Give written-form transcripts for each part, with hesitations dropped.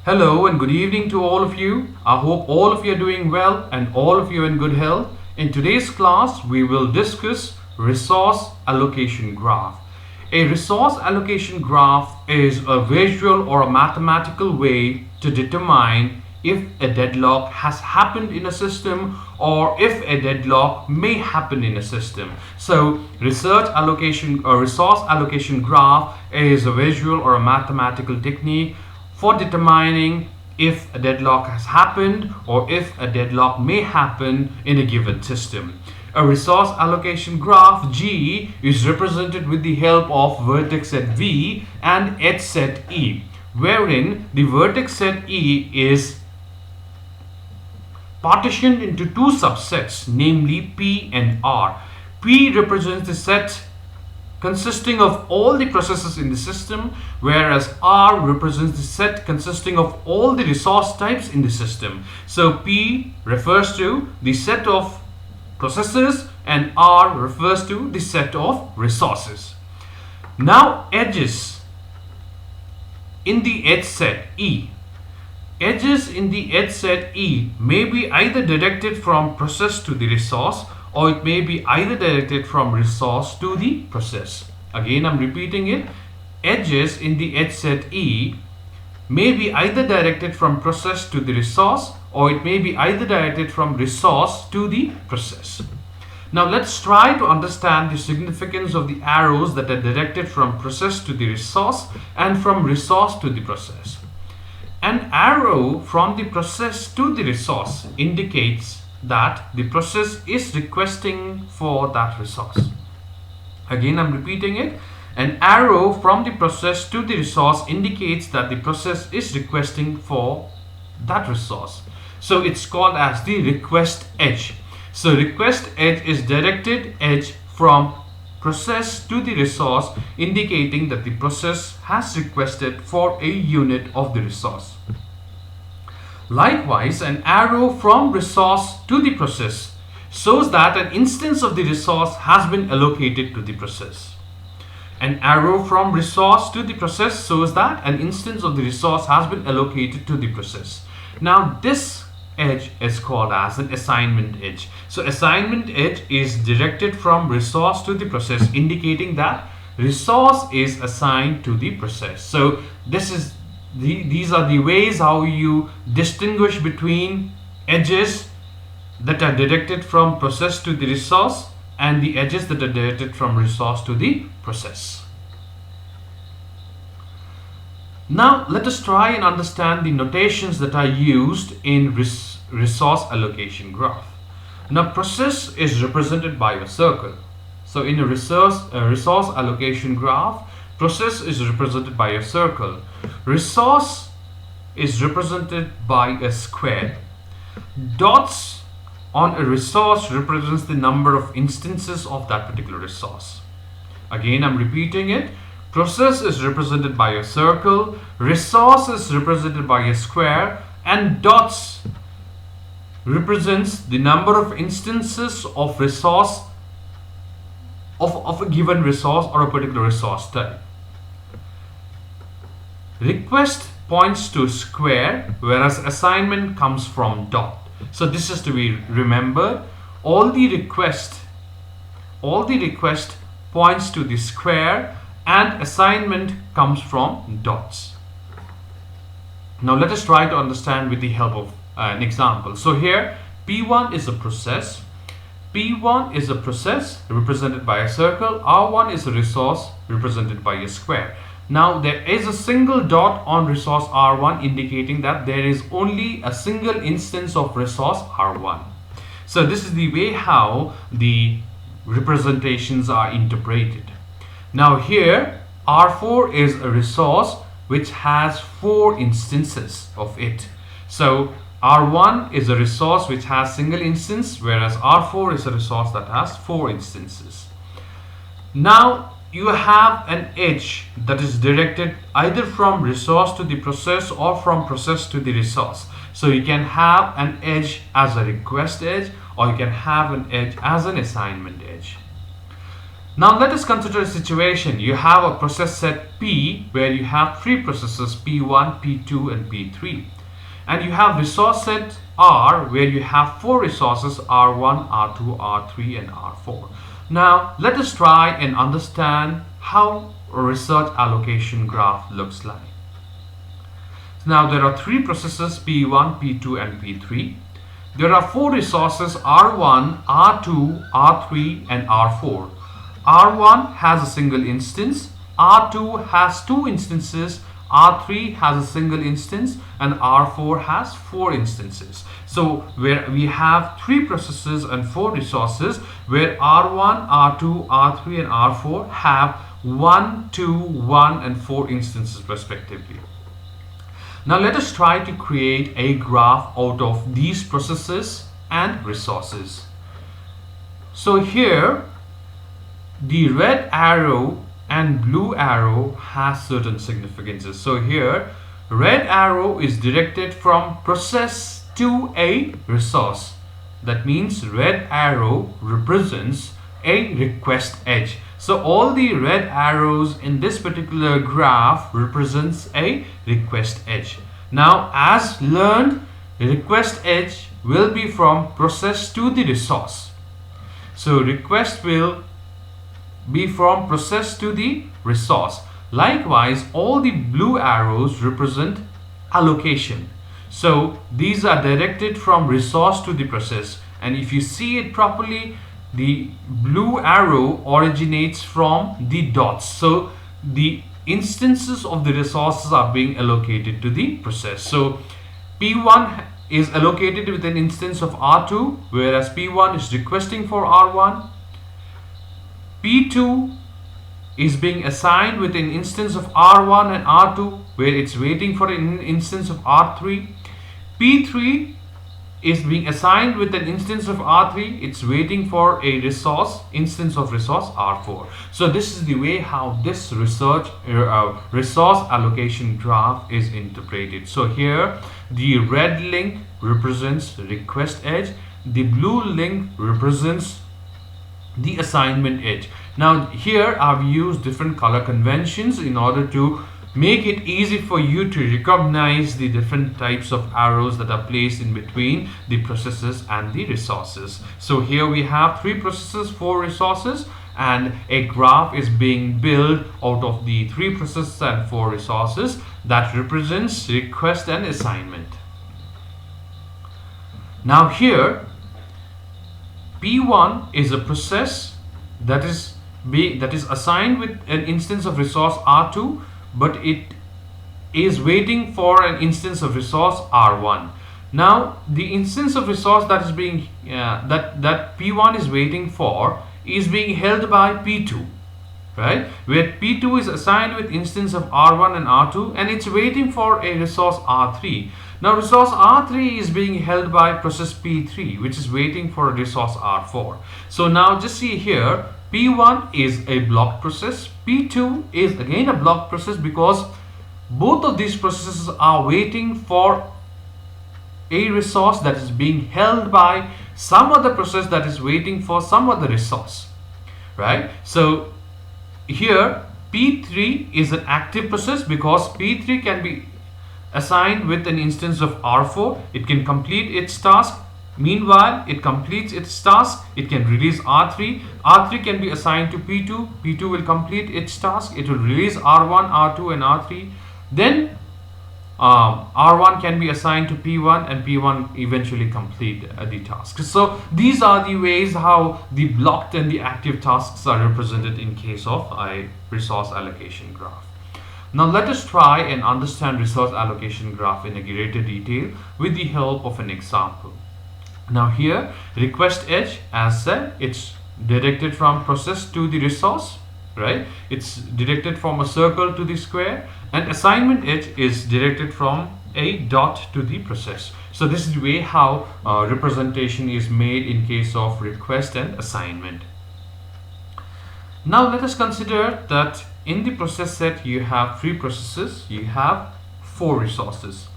Hello and good evening to all of you. I hope all of you are doing well and all of you are in good health. In today's class, we will discuss resource allocation graph. A resource allocation graph is a visual or a mathematical way to determine if a deadlock has happened in a system or if a deadlock may happen in a system. So resource allocation graph is a visual or a mathematical technique for determining if a deadlock has happened or if a deadlock may happen in a given system. A resource allocation graph G is represented with the help of vertex set V and edge set E, wherein the vertex set E is partitioned into two subsets, namely P and R. P represents the set consisting of all the processes in the system, whereas R represents the set consisting of all the resource types in the system. So P refers to the set of processes and R refers to the set of resources. Now edges in the edge set E. Edges in the edge set E may be either directed from process to the resource, or it may be either directed from resource to the process. Again, I'm repeating it. Edges in the edge set E may be either directed from process to the resource, or it may be either directed from resource to the process. Now let's try to understand the significance of the arrows that are directed from process to the resource and from resource to the process. An arrow from the process to the resource indicates that the process is requesting for that resource. Again, I'm repeating it. An arrow from the process to the resource indicates that the process is requesting for that resource. So it's called as the request edge. So request edge is directed edge from process to the resource, indicating that the process has requested for a unit of the resource. Likewise, an arrow from resource to the process shows that an instance of the resource has been allocated to the process. An arrow from resource to the process shows that an instance of the resource has been allocated to the process. Now this edge is called as an assignment edge. So assignment edge is directed from resource to the process, indicating that resource is assigned to the process. So these are the ways how you distinguish between edges that are directed from process to the resource and the edges that are directed from resource to the process. Now let us try and understand the notations that are used in resource allocation graph. Now process is represented by a circle. So in a resource allocation graph, process is represented by a circle. Resource is represented by a square. Dots on a resource represents the number of instances of that particular resource. Again, I'm repeating it. Process is represented by a circle, resource is represented by a square, and dots represents the number of instances of resource of a given resource or a particular resource type. Request points to square, whereas assignment comes from dot. So this is to be remembered. All the request points to the square and assignment comes from dots. Now let us try to understand with the help of an example. So here P1 is a process. P1 is a process represented by a circle. R1 is a resource represented by a square. Now there is a single dot on resource R1, indicating that there is only a single instance of resource R1. So this is the way how the representations are interpreted. Now here R4 is a resource which has 4 instances of it. So R1 is a resource which has single instance, whereas R4 is a resource that has 4 instances. Now you have an edge that is directed either from resource to the process or from process to the resource. So you can have an edge as a request edge, or you can have an edge as an assignment edge. Now let us consider a situation. You have a process set P where you have three processes P1, P2 and P3. And you have resource set R where you have four resources R1, R2, R3 and R4. Now let us try and understand how a resource allocation graph looks like. Now there are three processes P1, P2 and P3. There are four resources R1, R2, R3 and R4. R1 has a single instance, R2 has two instances, R3 has a single instance and R4 has four instances. So where we have three processes and four resources where R1, R2, R3 and R4 have 1, 2, 1 and 4 instances respectively. Now let us try to create a graph out of these processes and resources. So here the red arrow and blue arrow has certain significances. So here red arrow is directed from process to a resource. That means red arrow represents a request edge. So all the red arrows in this particular graph represents a request edge. Now as learned, request edge will be from process to the resource. So request will be from process to the resource. Likewise, all the blue arrows represent allocation. So these are directed from resource to the process. And if you see it properly, the blue arrow originates from the dots. So the instances of the resources are being allocated to the process. So P1 is allocated with an instance of R2, whereas P1 is requesting for R1. P2 is being assigned with an instance of R1 and R2 where it's waiting for an instance of R3. P3 is being assigned with an instance of R3, it's waiting for a resource, instance of resource R4. So this is the way how this resource allocation graph is interpreted. So here the red link represents request edge, the blue link represents the assignment edge. Now here I've used different color conventions in order to make it easy for you to recognize the different types of arrows that are placed in between the processes and the resources. So here we have three processes, four resources, and a graph is being built out of the three processes and four resources that represents request and assignment. Now here P1 is a process that is assigned with an instance of resource R2, but it is waiting for an instance of resource R1. Now the instance of resource that is being that P1 is waiting for is being held by P2, right? Where P2 is assigned with instance of R1 and R2 and it's waiting for a resource R3. Now resource R3 is being held by process P3, which is waiting for a resource R4. So now just see here, P1 is a blocked process, P2 is again a blocked process because both of these processes are waiting for a resource that is being held by some other process that is waiting for some other resource, right? So here P3 is an active process because P3 can be assigned with an instance of R4. It can complete its task. Meanwhile, it completes its task. It can release R3. R3 can be assigned to P2. P2 will complete its task. It will release R1, R2 and R3. Then R1 can be assigned to P1 and P1 eventually complete the task. So these are the ways how the blocked and the active tasks are represented in case of a resource allocation graph. Now let us try and understand resource allocation graph in a greater detail with the help of an example. Now here request edge, as said, it's directed from process to the resource, right? It's directed from a circle to the square, and assignment edge is directed from a dot to the process. So this is the way how representation is made in case of request and assignment. Now let us consider that in the process set you have three processes, you have four resources.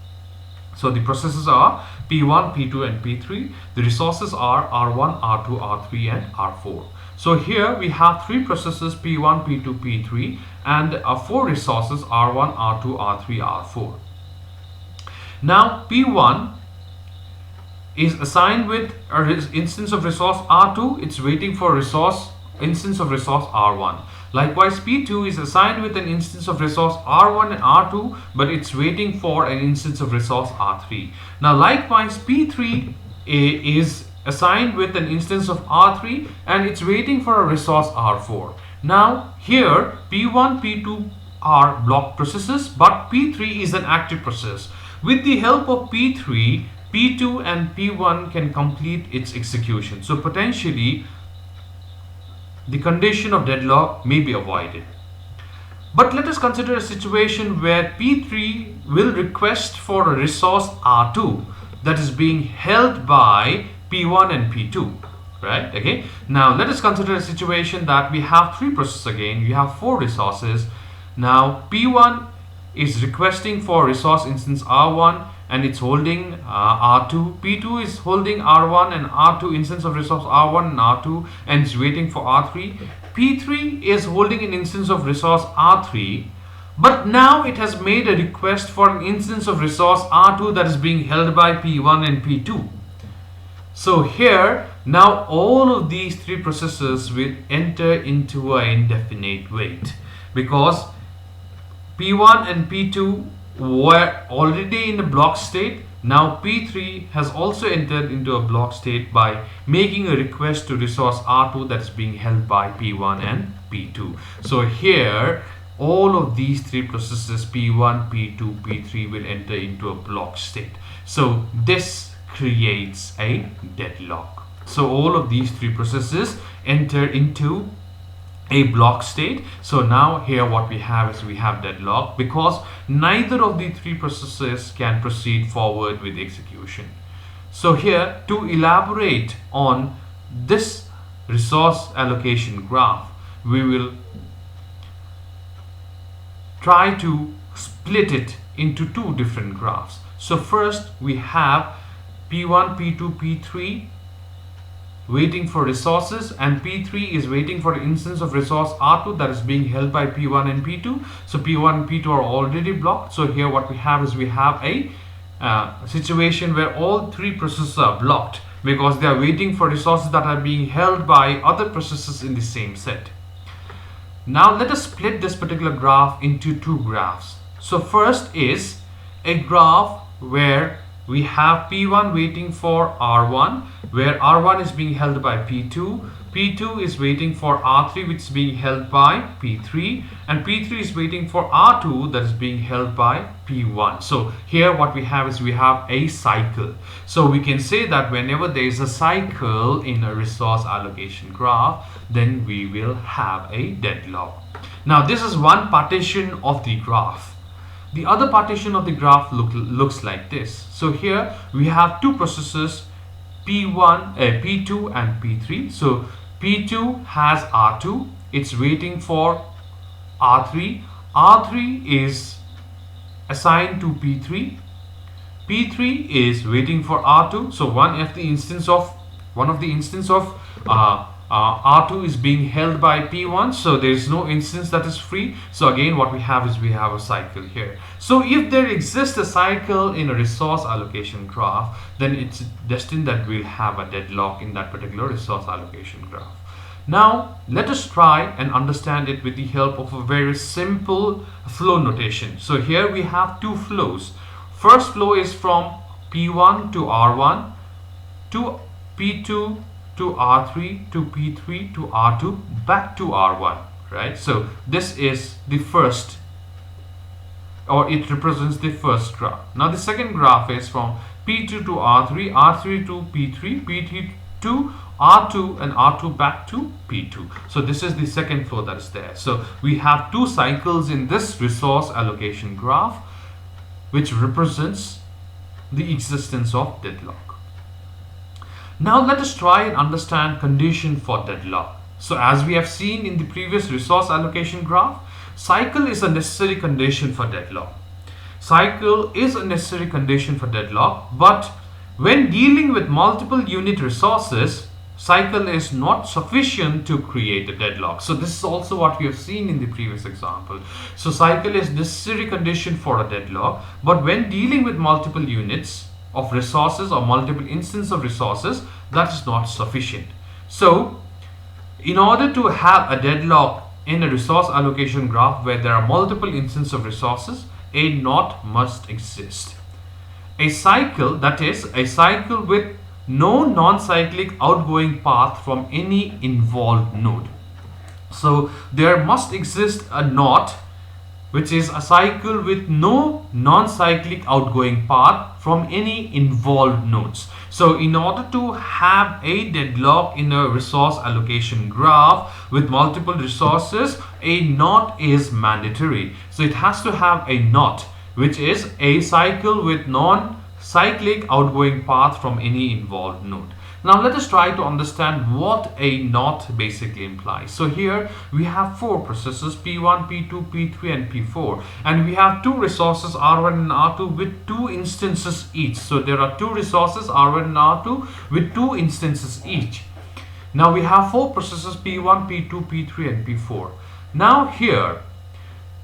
So the processes are P1, P2 and P3. The resources are R1, R2, R3 and R4. So here we have three processes P1, P2, P3 and four resources R1, R2, R3, R4. Now P1 is assigned with an instance of resource R2. It's waiting for instance of resource R1. Likewise, P2 is assigned with an instance of resource R1 and R2, but it's waiting for an instance of resource R3. Now likewise, P3 is assigned with an instance of R3 and it's waiting for a resource R4. Now here P1, P2 are blocked processes, but P3 is an active process. With the help of P3, P2 and P1 can complete its execution. So potentially the condition of deadlock may be avoided. But let us consider a situation where P3 will request for a resource R2 that is being held by P1 and P2, right? Okay. Now let us consider a situation that we have three processes again. We have four resources. Now P1 is requesting for resource instance R1 and it's holding R2. P2 is holding R1 and R2 instance of resource R1 and R2 and it's waiting for R3. P3 is holding an instance of resource R3, but now it has made a request for an instance of resource R2 that is being held by P1 and P2. So here now all of these three processes will enter into an indefinite wait because P1 and P2 were already in a block state. Now P3 has also entered into a block state by making a request to resource R2 that is being held by P1 and P2. So here all of these three processes P1, P2, P3 will enter into a block state. So this creates a deadlock. So all of these three processes enter into a block state. So now here what we have is we have deadlock because neither of the three processes can proceed forward with execution. So here to elaborate on this resource allocation graph, we will try to split it into two different graphs. So first we have P1, P2, P3 waiting for resources and P3 is waiting for an instance of resource R2 that is being held by P1 and P2. So P1 and P2 are already blocked. So here what we have is we have a situation where all three processes are blocked because they are waiting for resources that are being held by other processes in the same set. Now let us split this particular graph into two graphs. So first is a graph where we have P1 waiting for R1 where R1 is being held by P2. P2 is waiting for R3 which is being held by P3 and P3 is waiting for R2 that is being held by P1. So here what we have is we have a cycle. So we can say that whenever there is a cycle in a resource allocation graph, then we will have a deadlock. Now this is one partition of the graph. The other partition of the graph looks like this. So here we have two processes P2 and P3. So P2 has R2. It's waiting for R3. R3 is assigned to P3. P3 is waiting for R2. So one of the instance of R2 is being held by P1, so there is no instance that is free. So again what we have is we have a cycle here. So if there exists a cycle in a resource allocation graph, then it's destined that we'll have a deadlock in that particular resource allocation graph. Now let us try and understand it with the help of a very simple flow notation. So here we have two flows. First flow is from P1 to R1 to P2 to R3 to P3 to R2 back to R1, right? So this is the first, or it represents the first graph. Now the second graph is from P2 to R3, R3 to P3, P3 to R2 and R2 back to P2. So this is the second flow that is there. So we have two cycles in this resource allocation graph which represents the existence of deadlock. Now let us try and understand condition for deadlock. So as we have seen in the previous resource allocation graph, cycle is a necessary condition for deadlock. Cycle is a necessary condition for deadlock, but when dealing with multiple unit resources, cycle is not sufficient to create a deadlock. So this is also what we have seen in the previous example. So cycle is necessary condition for a deadlock, but when dealing with multiple units of resources or multiple instances of resources, that is not sufficient. So in order to have a deadlock in a resource allocation graph where there are multiple instances of resources, a knot must exist. A cycle, that is a cycle with no non-cyclic outgoing path from any involved node. So there must exist a knot, which is a cycle with no non-cyclic outgoing path from any involved nodes. So in order to have a deadlock in a resource allocation graph with multiple resources, a knot is mandatory. So it has to have a knot, which is a cycle with non-cyclic outgoing path from any involved node. Now let us try to understand what a knot basically implies. So here we have four processes, P1, P2, P3 and P4, and we have two resources R1 and R2 with two instances each. So there are two resources R1 and R2 with two instances each. Now we have four processes P1, P2, P3 and P4. Now here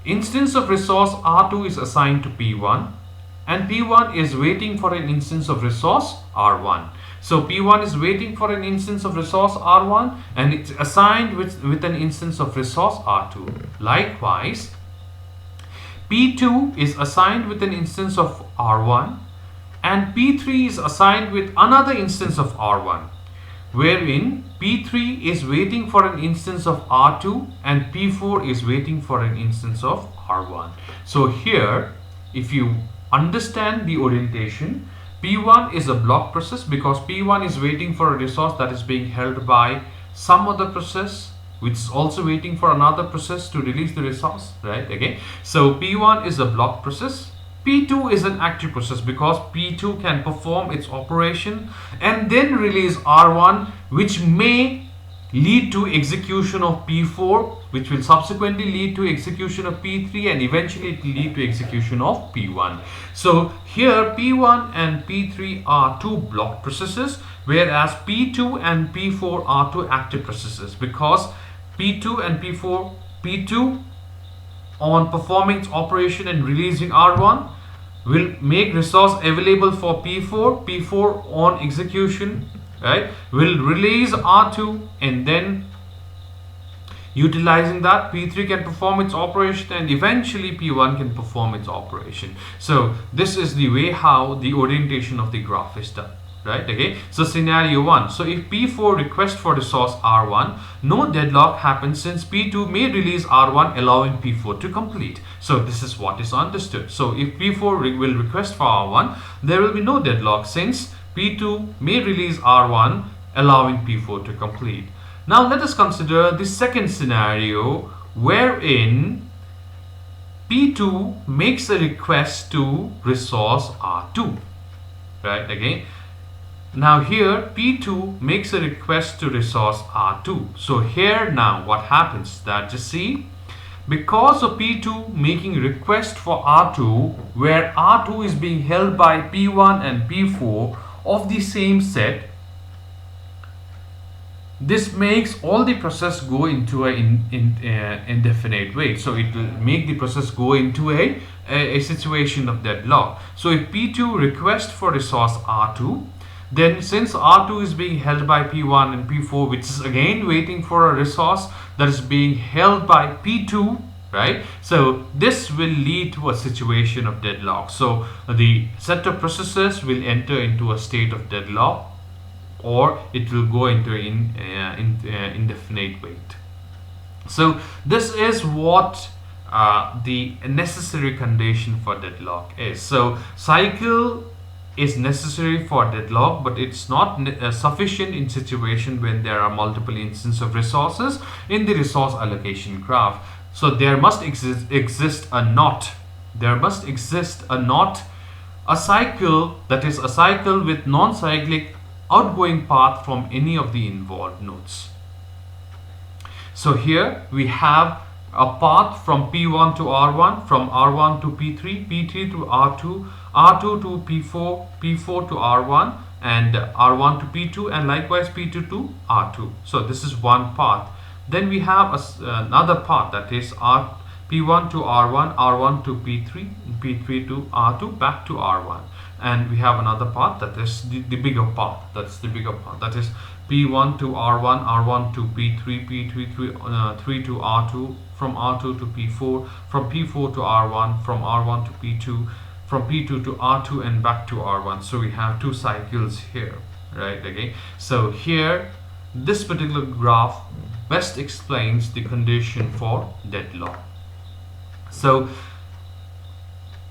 instance of resource R2 is assigned to P1 and P1 is waiting for an instance of resource R1. So P1 is waiting for an instance of resource R1 and it's assigned with an instance of resource R2. Likewise, P2 is assigned with an instance of R1 and P3 is assigned with another instance of R1, wherein P3 is waiting for an instance of R2 and P4 is waiting for an instance of R1. So here, if you understand the orientation, P1 is a block process because P1 is waiting for a resource that is being held by some other process which is also waiting for another process to release the resource, right? Okay, so P1 is a block process. P2 is an active process because P2 can perform its operation and then release R1, which may lead to execution of P4, which will subsequently lead to execution of P3 and eventually it will lead to execution of P1. So here P1 and P3 are two block processes, whereas P2 and P4 are two active processes because P2 and P4, P2 on performing its operation and releasing R1 will make resource available for P4, P4 on execution, right, will release R2 and then utilizing that P3 can perform its operation and eventually P1 can perform its operation. So this is the way how the orientation of the graph is done, right? Okay, so scenario 1, so if P4 requests for resource R1, no deadlock happens since P2 may release R1 allowing P4 to complete. So this is what is understood. So if P4 will request for R1, there will be no deadlock since P2 may release R1 allowing P4 to complete. Now let us consider the second scenario wherein P2 makes a request to resource R2, right? Again, now here P2 makes a request to resource R2. So here now what happens, that just see, because of P2 making request for R2 where R2 is being held by P1 and P4 of the same set, this makes all the process go into an indefinite wait. So it will make the process go into a situation of deadlock. So if P2 requests for resource R2, then since R2 is being held by P1 and P4, which is again waiting for a resource that is being held by P2, right? So this will lead to a situation of deadlock. So the set of processes will enter into a state of deadlock, or it will go into indefinite wait. So this is what the necessary condition for deadlock is. So cycle is necessary for deadlock, but it's not sufficient in situation when there are multiple instances of resources in the resource allocation graph. So there must exist a knot. There must exist a knot, a cycle, that is a cycle with non-cyclic outgoing path from any of the involved nodes. So here we have a path from P1 to R1, from R1 to P3, P3 to R2, R2 to P4, P4 to R1, and R1 to P2, and likewise P2 to R2. So this is one path. Then we have another path, that is P1 to R1, R1 to P3, P3 to R2, back to R1. And we have another path, that is the bigger path. That's the bigger path. That is P1 to R1, R1 to P3, P3 3 to R2, from R2 to P4, from P4 to R1, from R1 to P2, from P2 to R2, and back to R1. So we have two cycles here, right? Okay. So here, this particular graph best explains the condition for deadlock. So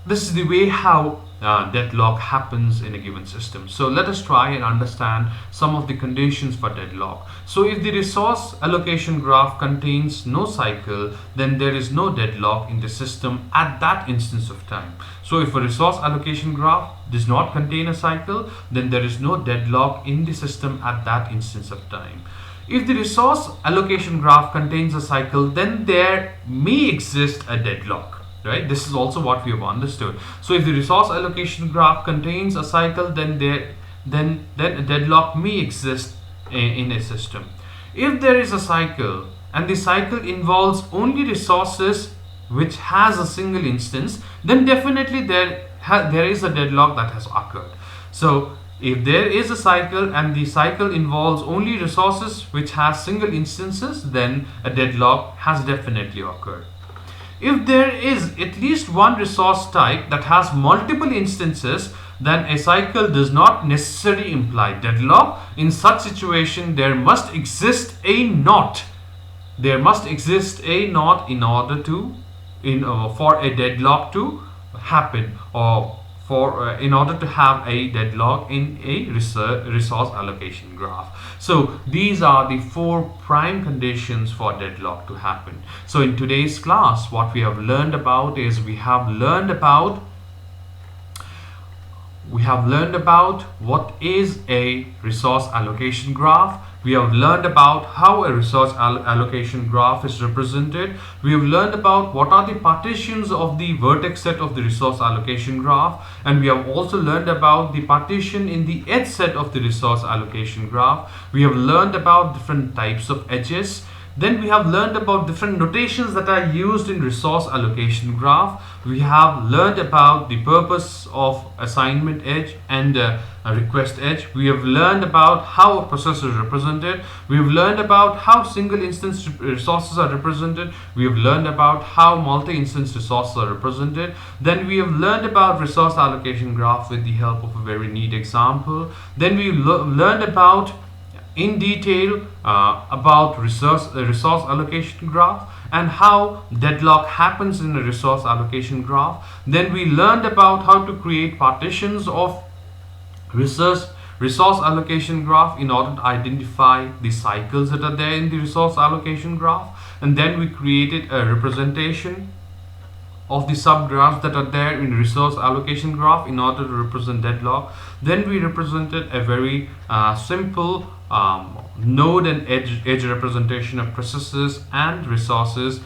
this is the way how deadlock happens in a given system. So let us try and understand some of the conditions for deadlock. So if the resource allocation graph contains no cycle, then there is no deadlock in the system at that instance of time. So if a resource allocation graph does not contain a cycle, then there is no deadlock in the system at that instance of time. If the resource allocation graph contains a cycle, then there may exist a deadlock. Right, this is also what we have understood. So if the resource allocation graph contains a cycle, then a deadlock may exist in a system. If there is a cycle and the cycle involves only resources which has a single instance, then definitely there is a deadlock that has occurred. So if there is a cycle and the cycle involves only resources which has single instances, then a deadlock has definitely occurred. If there is at least one resource type that has multiple instances, then a cycle does not necessarily imply deadlock. In such situation, there must exist a knot. There must exist a knot in order to, for a deadlock to happen, or in order to have a deadlock in a resource allocation graph. So these are the four prime conditions for deadlock to happen. So in today's class, what we have learned about is we have learned about what is a resource allocation graph. We have learned about how a resource allocation graph is represented. We have learned about what are the partitions of the vertex set of the resource allocation graph. And we have also learned about the partition in the edge set of the resource allocation graph. We have learned about different types of edges. Then we have learned about different notations that are used in resource allocation graph. We have learned about the purpose of assignment edge and a request edge. We have learned about how a process is represented. We have learned about how single instance resources are represented. We have learned about how multi-instance resources are represented. Then we have learned about resource allocation graph with the help of a very neat example. Then we learned about in detail about resource allocation graph and how deadlock happens in a resource allocation graph. Then we learned about how to create partitions of resource allocation graph in order to identify the cycles that are there in the resource allocation graph. And then we created a representation of the subgraphs that are there in resource allocation graph in order to represent deadlock. Then we represented a very simple node and edge representation of processes and resources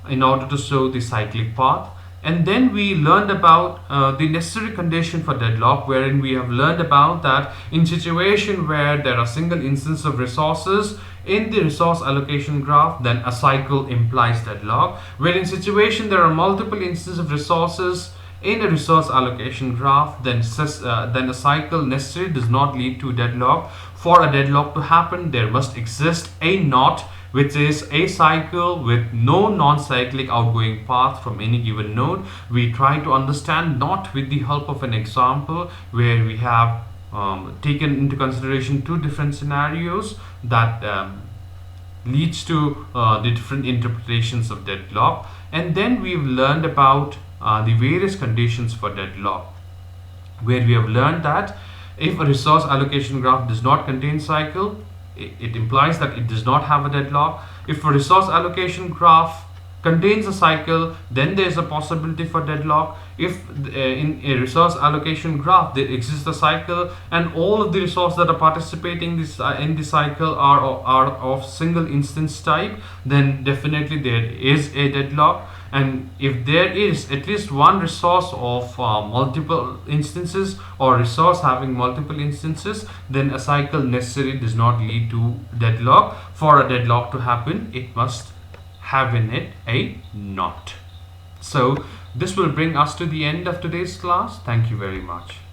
in order to show the cyclic path. And then we learned about the necessary condition for deadlock, wherein we have learned about that in situation where there are single instances of resources in the resource allocation graph, then a cycle implies deadlock. Where in situation there are multiple instances of resources in a resource allocation graph, then a cycle necessarily does not lead to deadlock. For a deadlock to happen, there must exist a knot, which is a cycle with no non-cyclic outgoing path from any given node. We try to understand knot with the help of an example where we have taken into consideration two different scenarios that leads to the different interpretations of deadlock. And then we've learned about the various conditions for deadlock, where we have learned that if a resource allocation graph does not contain cycle, it implies that it does not have a deadlock. If a resource allocation graph contains a cycle, then there is a possibility for deadlock. If in a resource allocation graph there exists a cycle and all of the resources that are participating in the cycle are of single instance type, then definitely there is a deadlock. and if there is at least one resource of multiple instances, or resource having multiple instances, then a cycle necessary does not lead to deadlock. For a deadlock to happen, it must have in it a NOT. So this will bring us to the end of today's class. Thank you very much.